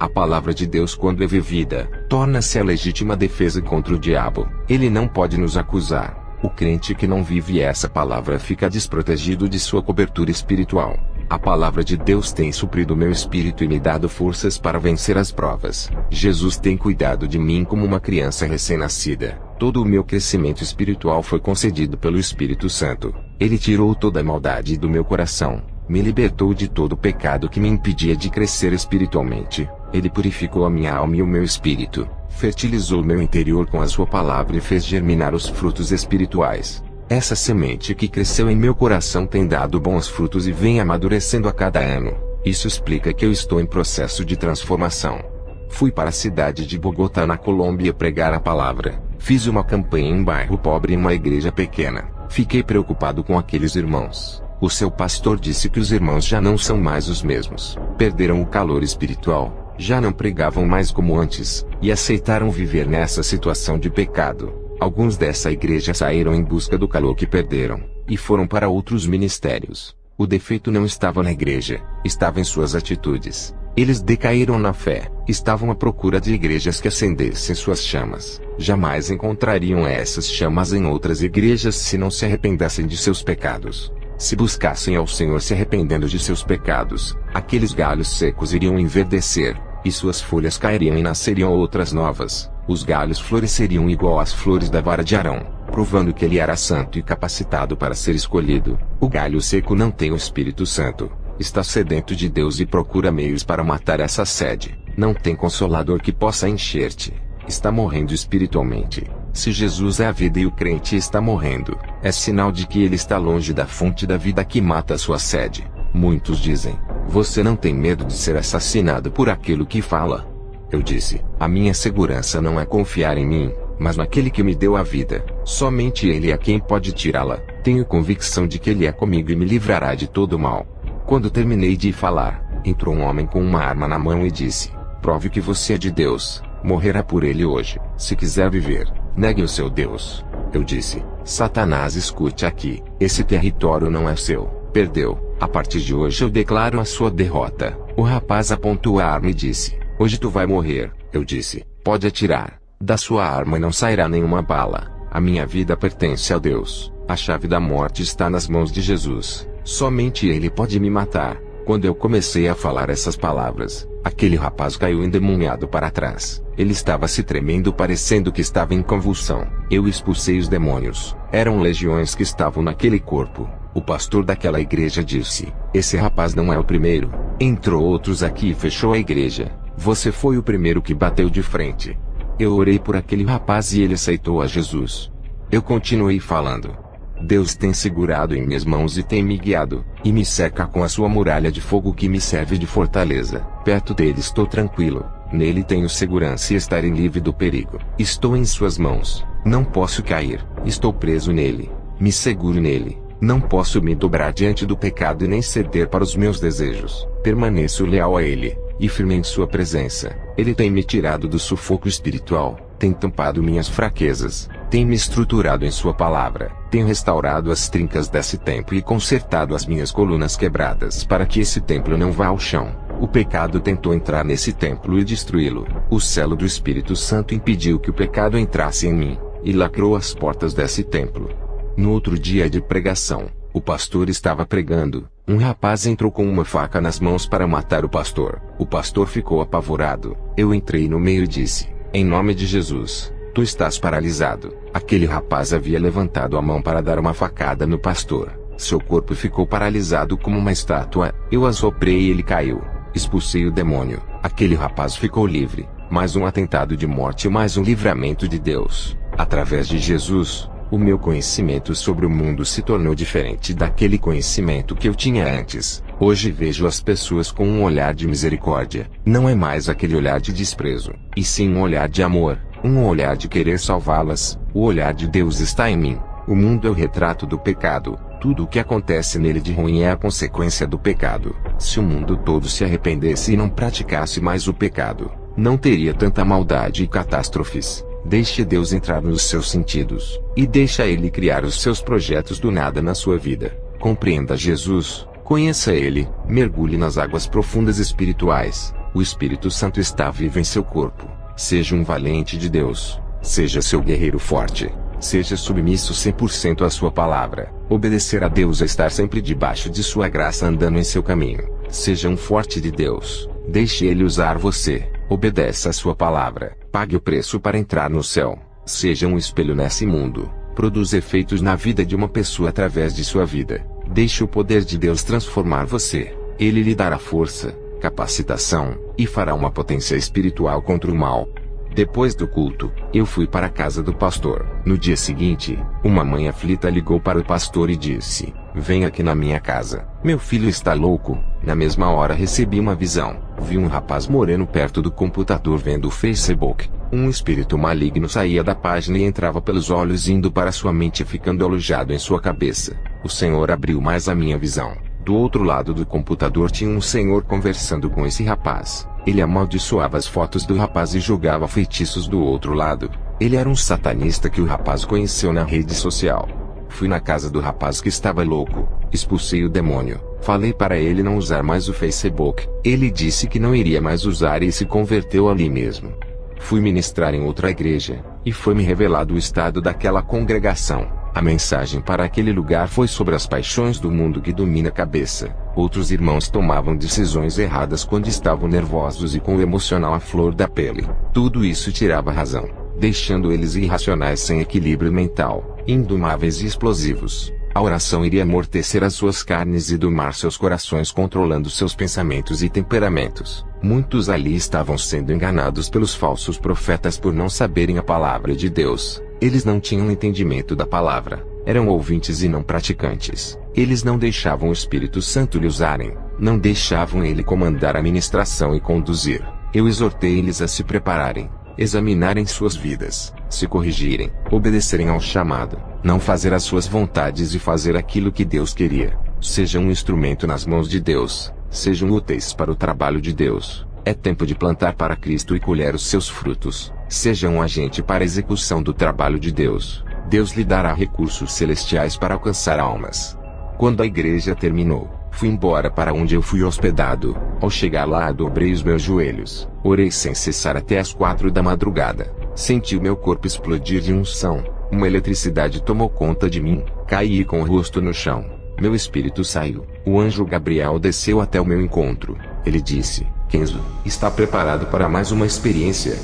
A palavra de Deus, quando é vivida, torna-se a legítima defesa contra o diabo. Ele não pode nos acusar. O crente que não vive essa palavra fica desprotegido de sua cobertura espiritual. A palavra de Deus tem suprido meu espírito e me dado forças para vencer as provas. Jesus tem cuidado de mim como uma criança recém-nascida. Todo o meu crescimento espiritual foi concedido pelo Espírito Santo. Ele tirou toda a maldade do meu coração. Me libertou de todo o pecado que me impedia de crescer espiritualmente. Ele purificou a minha alma e o meu espírito. Fertilizou meu interior com a sua palavra e fez germinar os frutos espirituais. Essa semente que cresceu em meu coração tem dado bons frutos e vem amadurecendo a cada ano. Isso explica que eu estou em processo de transformação. Fui para a cidade de Bogotá, na Colômbia, pregar a palavra. Fiz uma campanha em um bairro pobre, em uma igreja pequena. Fiquei preocupado com aqueles irmãos. O seu pastor disse que os irmãos já não são mais os mesmos. Perderam o calor espiritual, já não pregavam mais como antes, e aceitaram viver nessa situação de pecado. Alguns dessa igreja saíram em busca do calor que perderam, e foram para outros ministérios. O defeito não estava na igreja, estava em suas atitudes. Eles decaíram na fé, estavam à procura de igrejas que acendessem suas chamas. Jamais encontrariam essas chamas em outras igrejas se não se arrependessem de seus pecados. Se buscassem ao Senhor se arrependendo de seus pecados, aqueles galhos secos iriam enverdecer, e suas folhas cairiam e nasceriam outras novas. Os galhos floresceriam igual às flores da vara de Arão, provando que ele era santo e capacitado para ser escolhido. O galho seco não tem o Espírito Santo. Está sedento de Deus e procura meios para matar essa sede. Não tem consolador que possa encher-te. Está morrendo espiritualmente. Se Jesus é a vida e o crente está morrendo, é sinal de que ele está longe da fonte da vida que mata a sua sede. Muitos dizem: você não tem medo de ser assassinado por aquilo que fala? Eu disse: a minha segurança não é confiar em mim, mas naquele que me deu a vida. Somente ele é quem pode tirá-la. Tenho convicção de que ele é comigo e me livrará de todo o mal. Quando terminei de falar, entrou um homem com uma arma na mão e disse: prove que você é de Deus. Morrerá por ele hoje. Se quiser viver, negue o seu Deus. Eu disse: Satanás, escute aqui. Esse território não é seu. Perdeu. A partir de hoje eu declaro a sua derrota. O rapaz apontou a arma e disse: hoje tu vai morrer. Eu disse: pode atirar. Da sua arma não sairá nenhuma bala. A minha vida pertence a Deus. A chave da morte está nas mãos de Jesus. Somente Ele pode me matar. Quando eu comecei a falar essas palavras, aquele rapaz caiu endemoniado para trás. Ele estava se tremendo, parecendo que estava em convulsão. Eu expulsei os demônios. Eram legiões que estavam naquele corpo. O pastor daquela igreja disse: esse rapaz não é o primeiro. Entrou outros aqui e fechou a igreja. Você foi o primeiro que bateu de frente. Eu orei por aquele rapaz e ele aceitou a Jesus. Eu continuei falando. Deus tem segurado em minhas mãos e tem me guiado, e me cerca com a sua muralha de fogo que me serve de fortaleza. Perto dele estou tranquilo, nele tenho segurança e estarei livre do perigo. Estou em suas mãos, não posso cair, estou preso nele, me seguro nele. Não posso me dobrar diante do pecado e nem ceder para os meus desejos. Permaneço leal a ele, e firme em sua presença. Ele tem me tirado do sufoco espiritual, tem tampado minhas fraquezas, tem me estruturado em sua palavra, tem restaurado as trincas desse templo e consertado as minhas colunas quebradas para que esse templo não vá ao chão. O pecado tentou entrar nesse templo e destruí-lo. O selo do Espírito Santo impediu que o pecado entrasse em mim, e lacrou as portas desse templo. No outro dia de pregação, o pastor estava pregando. Um rapaz entrou com uma faca nas mãos para matar o pastor. O pastor ficou apavorado. Eu entrei no meio e disse: em nome de Jesus, tu estás paralisado. Aquele rapaz havia levantado a mão para dar uma facada no pastor. Seu corpo ficou paralisado como uma estátua. Eu assoprei e ele caiu. Expulsei o demônio. Aquele rapaz ficou livre. Mais um atentado de morte e mais um livramento de Deus. Através de Jesus, o meu conhecimento sobre o mundo se tornou diferente daquele conhecimento que eu tinha antes. Hoje vejo as pessoas com um olhar de misericórdia. Não é mais aquele olhar de desprezo, e sim um olhar de amor, um olhar de querer salvá-las. O olhar de Deus está em mim. O mundo é o retrato do pecado. Tudo o que acontece nele de ruim é a consequência do pecado. Se o mundo todo se arrependesse e não praticasse mais o pecado, não teria tanta maldade e catástrofes. Deixe Deus entrar nos seus sentidos, e deixa Ele criar os seus projetos do nada na sua vida. Compreenda Jesus, conheça Ele, mergulhe nas águas profundas espirituais, O Espírito Santo está vivo em seu corpo. Seja um valente de Deus. Seja seu guerreiro forte. Seja submisso 100% à sua palavra. Obedecer a Deus é estar sempre debaixo de sua graça andando em seu caminho. Seja um forte de Deus. Deixe Ele usar você. Obedeça a sua palavra. Pague o preço para entrar no céu. Seja um espelho nesse mundo. Produza efeitos na vida de uma pessoa através de sua vida. Deixe o poder de Deus transformar você. Ele lhe dará força, capacitação, e fará uma potência espiritual contra o mal. Depois do culto, eu fui para a casa do pastor. No dia seguinte, uma mãe aflita ligou para o pastor e disse: "Vem aqui na minha casa. Meu filho está louco." Na mesma hora recebi uma visão. Vi um rapaz moreno perto do computador vendo o Facebook. Um espírito maligno saía da página e entrava pelos olhos indo para sua mente ficando alojado em sua cabeça. O Senhor abriu mais a minha visão. Do outro lado do computador tinha um senhor conversando com esse rapaz. Ele amaldiçoava as fotos do rapaz e jogava feitiços do outro lado. Ele era um satanista que o rapaz conheceu na rede social. Fui na casa do rapaz que estava louco. Expulsei o demônio. Falei para ele não usar mais o Facebook. Ele disse que não iria mais usar e se converteu ali mesmo. Fui ministrar em outra igreja, e foi-me revelado o estado daquela congregação. A mensagem para aquele lugar foi sobre as paixões do mundo que domina a cabeça. Outros irmãos tomavam decisões erradas quando estavam nervosos e com o emocional à flor da pele. Tudo isso tirava a razão, deixando eles irracionais sem equilíbrio mental, indomáveis e explosivos. A oração iria amortecer as suas carnes e domar seus corações controlando seus pensamentos e temperamentos. Muitos ali estavam sendo enganados pelos falsos profetas por não saberem a palavra de Deus. Eles não tinham entendimento da palavra. Eram ouvintes e não praticantes. Eles não deixavam o Espírito Santo lhe usarem. Não deixavam ele comandar a ministração e conduzir. Eu exortei eles a se prepararem, examinarem suas vidas, se corrigirem, obedecerem ao chamado, não fazer as suas vontades e fazer aquilo que Deus queria. Sejam um instrumento nas mãos de Deus. Sejam úteis para o trabalho de Deus. É tempo de plantar para Cristo e colher os seus frutos. Seja um agente para a execução do trabalho de Deus. Deus lhe dará recursos celestiais para alcançar almas. Quando a igreja terminou, fui embora para onde eu fui hospedado. Ao chegar lá, dobrei os meus joelhos. Orei sem cessar até as 4 da madrugada. Senti o meu corpo explodir de unção. Uma eletricidade tomou conta de mim. Caí com o rosto no chão. Meu espírito saiu. O anjo Gabriel desceu até o meu encontro. Ele disse: "Kenzo, está preparado para mais uma experiência?"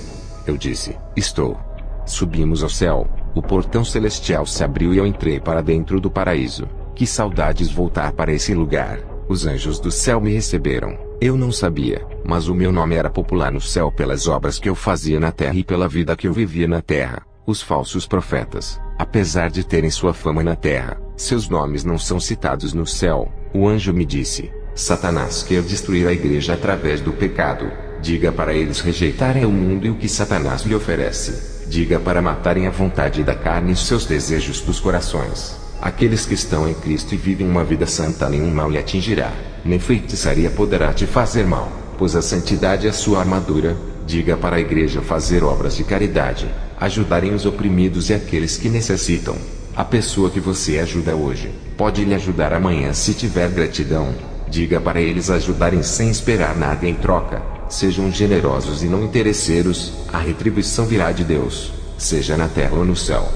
Eu disse: "Estou." Subimos ao céu. O portão celestial se abriu e eu entrei para dentro do paraíso. Que saudades voltar para esse lugar. Os anjos do céu me receberam. Eu não sabia, mas o meu nome era popular no céu pelas obras que eu fazia na terra e pela vida que eu vivia na terra. Os falsos profetas, apesar de terem sua fama na terra, seus nomes não são citados no céu. O anjo me disse: "Satanás quer destruir a igreja através do pecado. Diga para eles rejeitarem o mundo e o que Satanás lhe oferece. Diga para matarem a vontade da carne e seus desejos dos corações. Aqueles que estão em Cristo e vivem uma vida santa, nenhum mal lhe atingirá. Nem feitiçaria poderá te fazer mal, pois a santidade é sua armadura." Diga para a igreja fazer obras de caridade, ajudarem os oprimidos e aqueles que necessitam. A pessoa que você ajuda hoje, pode lhe ajudar amanhã se tiver gratidão. Diga para eles ajudarem sem esperar nada em troca. Sejam generosos e não interesseiros, a retribuição virá de Deus, seja na terra ou no céu.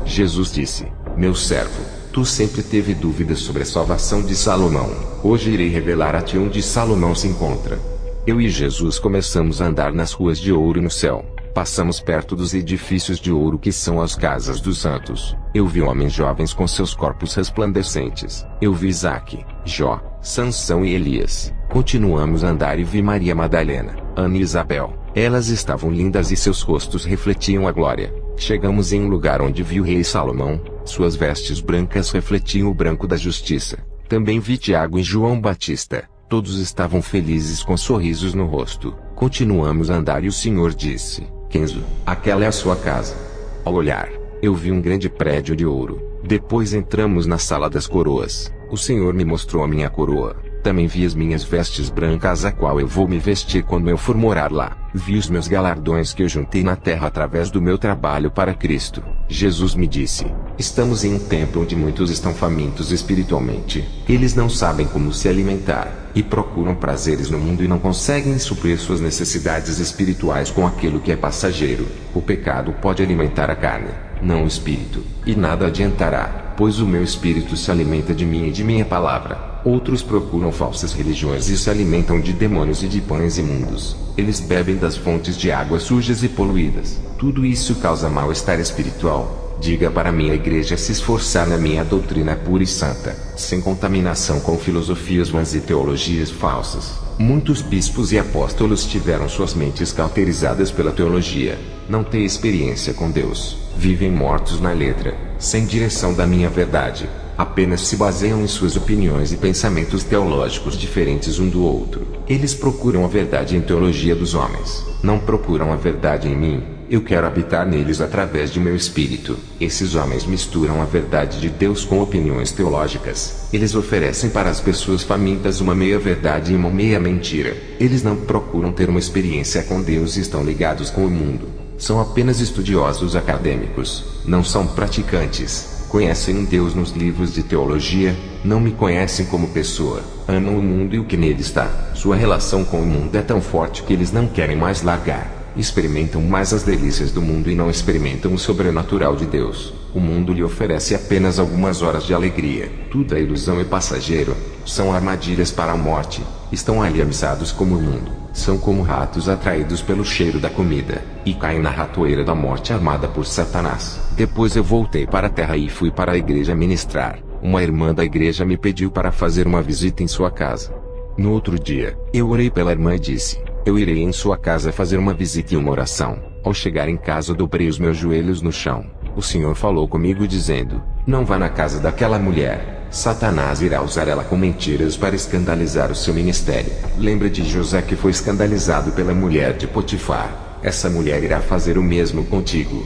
Jesus disse: "Meu servo, tu sempre teve dúvidas sobre a salvação de Salomão. Hoje irei revelar a ti onde Salomão se encontra." Eu e Jesus começamos a andar nas ruas de ouro no céu. Passamos perto dos edifícios de ouro que são as casas dos santos. Eu vi homens jovens com seus corpos resplandecentes. Eu vi Isaque, Jó, Sansão e Elias. Continuamos a andar e vi Maria Madalena, Ana e Isabel. Elas estavam lindas e seus rostos refletiam a glória. Chegamos em um lugar onde vi o rei Salomão. Suas vestes brancas refletiam o branco da justiça. Também vi Tiago e João Batista. Todos estavam felizes com sorrisos no rosto. Continuamos a andar e o Senhor disse: "Kenzo, aquela é a sua casa." Ao olhar, eu vi um grande prédio de ouro. Depois entramos na sala das coroas. O Senhor me mostrou a minha coroa. Também vi as minhas vestes brancas, a qual eu vou me vestir quando eu for morar lá. Vi os meus galardões que eu juntei na terra através do meu trabalho para Cristo. Jesus me disse: "Estamos em um tempo onde muitos estão famintos espiritualmente. Eles não sabem como se alimentar. e procuram prazeres no mundo e não conseguem suprir suas necessidades espirituais com aquilo que é passageiro. O pecado pode alimentar a carne, não o espírito, e nada adiantará, pois o meu espírito se alimenta de mim e de minha palavra. Outros procuram falsas religiões e se alimentam de demônios e de pães imundos. Eles bebem das fontes de águas sujas e poluídas. Tudo isso causa mal-estar espiritual. Diga para minha igreja se esforçar na minha doutrina pura e santa, sem contaminação com filosofias vãs e teologias falsas. Muitos bispos e apóstolos tiveram suas mentes cauterizadas pela teologia. Não têm experiência com Deus. Vivem mortos na letra, sem direção da minha verdade. Apenas se baseiam em suas opiniões e pensamentos teológicos diferentes um do outro. Eles procuram a verdade em teologia dos homens. Não procuram a verdade em mim. Eu quero habitar neles através de meu espírito. Esses homens misturam a verdade de Deus com opiniões teológicas. Eles oferecem para as pessoas famintas uma meia verdade e uma meia mentira. Eles não procuram ter uma experiência com Deus e estão ligados com o mundo. São apenas estudiosos acadêmicos. Não são praticantes. Conhecem um Deus nos livros de teologia, não me conhecem como pessoa. Amam o mundo e o que nele está. Sua relação com o mundo é tão forte que eles não querem mais largar. Experimentam mais as delícias do mundo e não experimentam o sobrenatural de Deus. O mundo lhe oferece apenas algumas horas de alegria. Tudo é ilusão e passageiro. São armadilhas para a morte. Estão aliançados como o mundo. São como ratos atraídos pelo cheiro da comida, e caem na ratoeira da morte armada por Satanás. Depois eu voltei para a terra e fui para a igreja ministrar. Uma irmã da igreja me pediu para fazer uma visita em sua casa. No outro dia, eu orei pela irmã e disse: eu irei em sua casa fazer uma visita e uma oração. Ao chegar em casa dobrei os meus joelhos no chão. O Senhor falou comigo dizendo: não vá na casa daquela mulher. Satanás irá usar ela com mentiras para escandalizar o seu ministério. Lembra de José que foi escandalizado pela mulher de Potifar. Essa mulher irá fazer o mesmo contigo.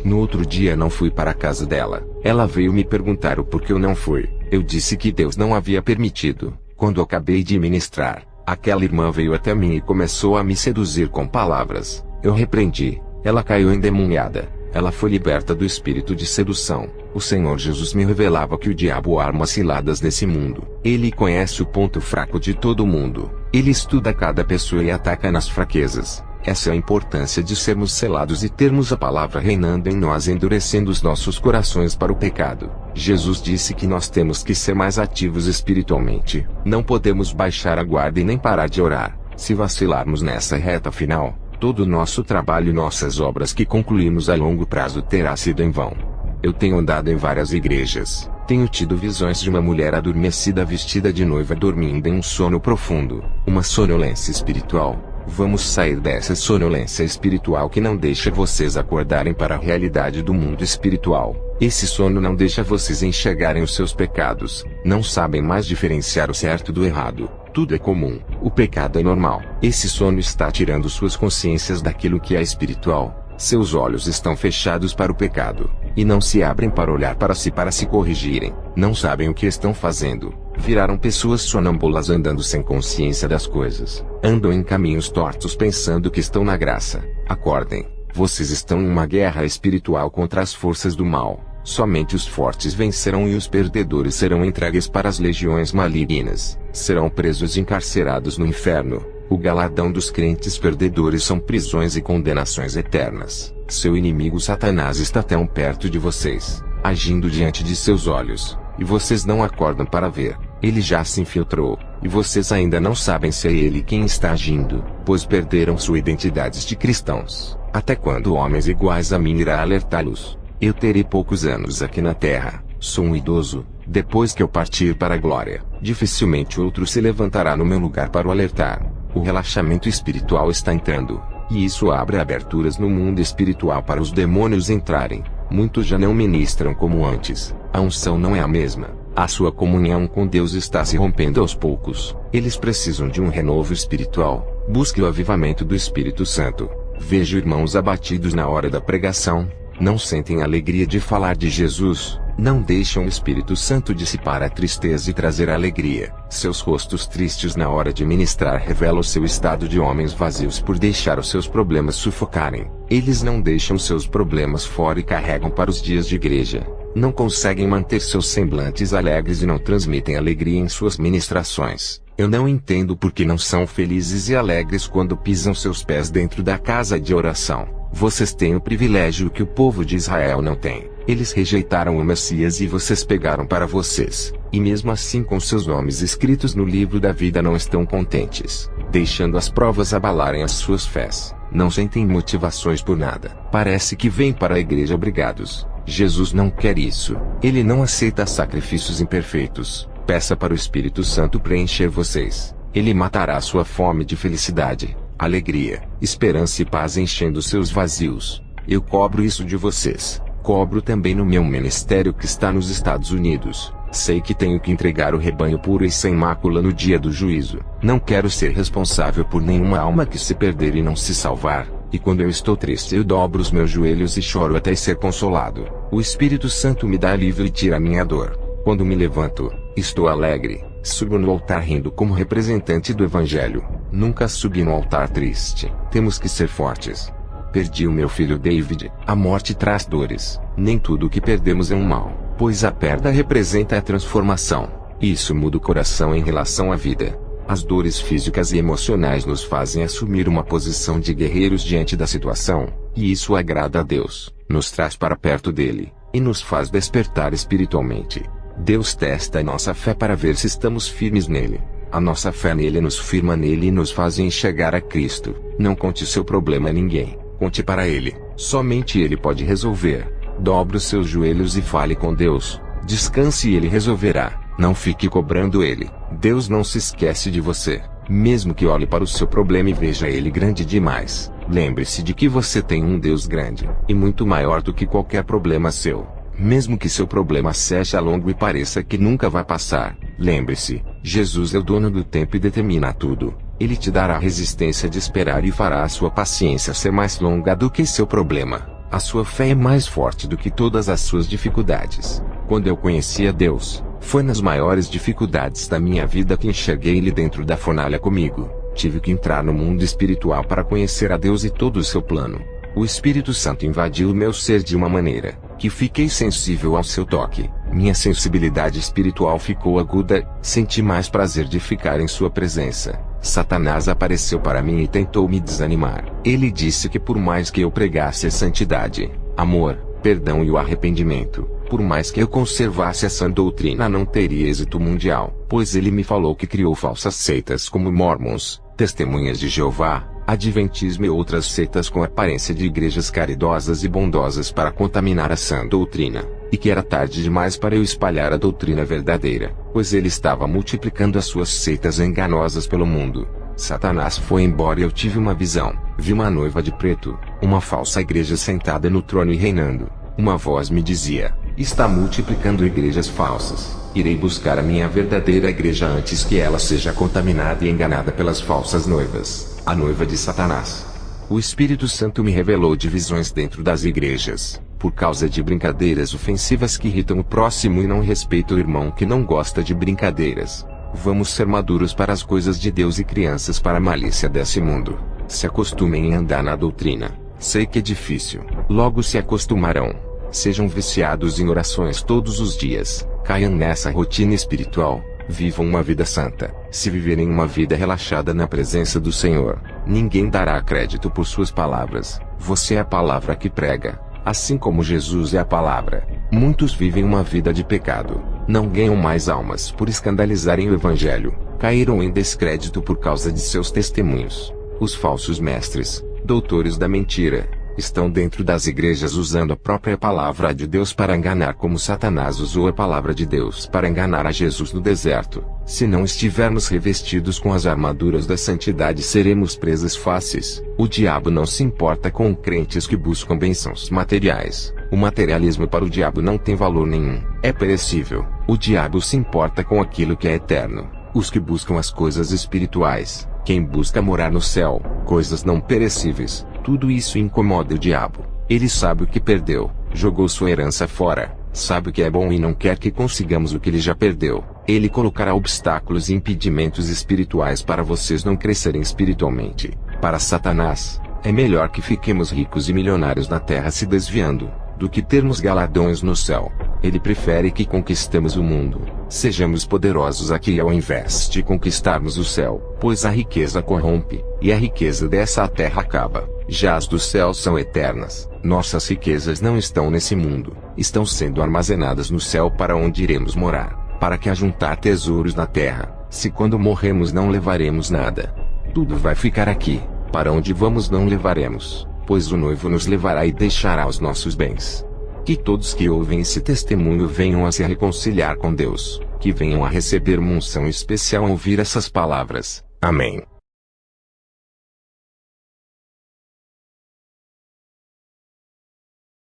No outro dia não fui para a casa dela. Ela veio me perguntar o porquê eu não fui. Eu disse que Deus não havia permitido. Quando acabei de ministrar, aquela irmã veio até mim e começou a me seduzir com palavras. Eu repreendi. Ela caiu endemoniada. Ela foi liberta do espírito de sedução. O Senhor Jesus me revelava que o diabo arma ciladas nesse mundo. Ele conhece o ponto fraco de todo mundo. Ele estuda cada pessoa e ataca nas fraquezas. Essa é a importância de sermos selados e termos a palavra reinando em nós, endurecendo os nossos corações para o pecado. Jesus disse que nós temos que ser mais ativos espiritualmente. Não podemos baixar a guarda e nem parar de orar. Se vacilarmos nessa reta final, todo o nosso trabalho e nossas obras que concluímos a longo prazo terá sido em vão. Eu tenho andado em várias igrejas. Tenho tido visões de uma mulher adormecida vestida de noiva dormindo em um sono profundo. Uma sonolência espiritual. Vamos sair dessa sonolência espiritual que não deixa vocês acordarem para a realidade do mundo espiritual. Esse sono não deixa vocês enxergarem os seus pecados. Não sabem mais diferenciar o certo do errado. Tudo é comum. O pecado é normal. Esse sono está tirando suas consciências daquilo que é espiritual. Seus olhos estão fechados para o pecado, e não se abrem para olhar para se corrigirem. Não sabem o que estão fazendo. Viraram pessoas sonâmbulas andando sem consciência das coisas. Andam em caminhos tortos pensando que estão na graça. Acordem. Vocês estão em uma guerra espiritual contra as forças do mal. Somente os fortes vencerão e os perdedores serão entregues para as legiões malignas. Serão presos e encarcerados no inferno. O galardão dos crentes perdedores são prisões e condenações eternas. Seu inimigo Satanás está tão perto de vocês, agindo diante de seus olhos, e vocês não acordam para ver. Ele já se infiltrou, e vocês ainda não sabem se é ele quem está agindo, pois perderam sua identidade de cristãos. Até quando homens iguais a mim irá alertá-los? Eu terei poucos anos aqui na terra, sou um idoso. Depois que eu partir para a glória, dificilmente outro se levantará no meu lugar para o alertar. O relaxamento espiritual está entrando, e isso abre aberturas no mundo espiritual para os demônios entrarem. Muitos já não ministram como antes. A unção não é a mesma. A sua comunhão com Deus está se rompendo aos poucos. Eles precisam de um renovo espiritual. Busque o avivamento do Espírito Santo. Vejo irmãos abatidos na hora da pregação. Não sentem alegria de falar de Jesus. Não deixam o Espírito Santo dissipar a tristeza e trazer a alegria. Seus rostos tristes na hora de ministrar revelam o seu estado de homens vazios por deixar os seus problemas sufocarem. Eles não deixam seus problemas fora e carregam para os dias de igreja. Não conseguem manter seus semblantes alegres e não transmitem alegria em suas ministrações. Eu não entendo por que não são felizes e alegres quando pisam seus pés dentro da casa de oração. Vocês têm o privilégio que o povo de Israel não tem. Eles rejeitaram o Messias e vocês pegaram para vocês. E mesmo assim com seus nomes escritos no livro da vida não estão contentes, deixando as provas abalarem as suas fés. Não sentem motivações por nada. Parece que vêm para a igreja obrigados. Jesus não quer isso. Ele não aceita sacrifícios imperfeitos. Peça para o Espírito Santo preencher vocês. Ele matará sua fome de felicidade, alegria, esperança e paz enchendo seus vazios. Eu cobro isso de vocês. Cobro também no meu ministério que está nos Estados Unidos. Sei que tenho que entregar o rebanho puro e sem mácula no dia do juízo. Não quero ser responsável por nenhuma alma que se perder e não se salvar. E quando eu estou triste eu dobro os meus joelhos e choro até ser consolado. O Espírito Santo me dá alívio e tira a minha dor. Quando me levanto, estou alegre. Subo no altar rindo como representante do Evangelho. Nunca subi no altar triste. Temos que ser fortes. Perdi o meu filho David. A morte traz dores. Nem tudo o que perdemos é um mal, pois a perda representa a transformação. Isso muda o coração em relação à vida. As dores físicas e emocionais nos fazem assumir uma posição de guerreiros diante da situação, e isso agrada a Deus, nos traz para perto dele, e nos faz despertar espiritualmente. Deus testa a nossa fé para ver se estamos firmes nele. A nossa fé nele nos firma nele e nos faz enxergar a Cristo. Não conte seu problema a ninguém. Conte para ele. Somente ele pode resolver. Dobre os seus joelhos e fale com Deus. Descanse e ele resolverá. Não fique cobrando ele. Deus não se esquece de você. Mesmo que olhe para o seu problema e veja ele grande demais. Lembre-se de que você tem um Deus grande, e muito maior do que qualquer problema seu. Mesmo que seu problema seja longo e pareça que nunca vai passar, lembre-se, Jesus é o dono do tempo e determina tudo. Ele te dará a resistência de esperar e fará a sua paciência ser mais longa do que seu problema. A sua fé é mais forte do que todas as suas dificuldades. Quando eu conheci a Deus, foi nas maiores dificuldades da minha vida que enxerguei Ele dentro da fornalha comigo. Tive que entrar no mundo espiritual para conhecer a Deus e todo o seu plano. O Espírito Santo invadiu o meu ser de uma maneira que fiquei sensível ao seu toque. Minha sensibilidade espiritual ficou aguda, senti mais prazer de ficar em sua presença. Satanás apareceu para mim e tentou me desanimar. Ele disse que por mais que eu pregasse a santidade, amor, perdão e o arrependimento, por mais que eu conservasse essa doutrina não teria êxito mundial, pois ele me falou que criou falsas seitas como Mormons, Testemunhas de Jeová, Adventismo e outras seitas com aparência de igrejas caridosas e bondosas para contaminar a sã doutrina, e que era tarde demais para eu espalhar a doutrina verdadeira, pois ele estava multiplicando as suas seitas enganosas pelo mundo. Satanás foi embora e eu tive uma visão. Vi uma noiva de preto, uma falsa igreja sentada no trono e reinando. Uma voz me dizia: está multiplicando igrejas falsas. Irei buscar a minha verdadeira igreja antes que ela seja contaminada e enganada pelas falsas noivas, a noiva de Satanás. O Espírito Santo me revelou divisões dentro das igrejas, por causa de brincadeiras ofensivas que irritam o próximo e não respeitam o irmão que não gosta de brincadeiras. Vamos ser maduros para as coisas de Deus e crianças para a malícia desse mundo. Se acostumem a andar na doutrina. Sei que é difícil. Logo se acostumarão. Sejam viciados em orações todos os dias. Caiam nessa rotina espiritual. Vivam uma vida santa. Se viverem uma vida relaxada na presença do Senhor, ninguém dará crédito por suas palavras. Você é a palavra que prega, assim como Jesus é a palavra. Muitos vivem uma vida de pecado. Não ganham mais almas por escandalizarem o Evangelho. Caíram em descrédito por causa de seus testemunhos. Os falsos mestres, doutores da mentira, estão dentro das igrejas usando a própria palavra de Deus para enganar, como Satanás usou a palavra de Deus para enganar a Jesus no deserto. Se não estivermos revestidos com as armaduras da santidade, seremos presas fáceis. O diabo não se importa com crentes que buscam bênçãos materiais. O materialismo para o diabo não tem valor nenhum. É perecível. O diabo se importa com aquilo que é eterno. Os que buscam as coisas espirituais, quem busca morar no céu, coisas não perecíveis, tudo isso incomoda o diabo. Ele sabe o que perdeu, jogou sua herança fora, sabe o que é bom e não quer que consigamos o que ele já perdeu. Ele colocará obstáculos e impedimentos espirituais para vocês não crescerem espiritualmente. Para Satanás, é melhor que fiquemos ricos e milionários na terra se desviando, do que termos galardões no céu. Ele prefere que conquistemos o mundo, sejamos poderosos aqui ao invés de conquistarmos o céu, pois a riqueza corrompe, e a riqueza dessa terra acaba. Já as dos céus são eternas. Nossas riquezas não estão nesse mundo, estão sendo armazenadas no céu para onde iremos morar, para que ajuntar tesouros na terra, se quando morremos não levaremos nada. Tudo vai ficar aqui, para onde vamos não levaremos, pois o noivo nos levará e deixará os nossos bens. Que todos que ouvem esse testemunho venham a se reconciliar com Deus, que venham a receber uma unção especial ao ouvir essas palavras. Amém.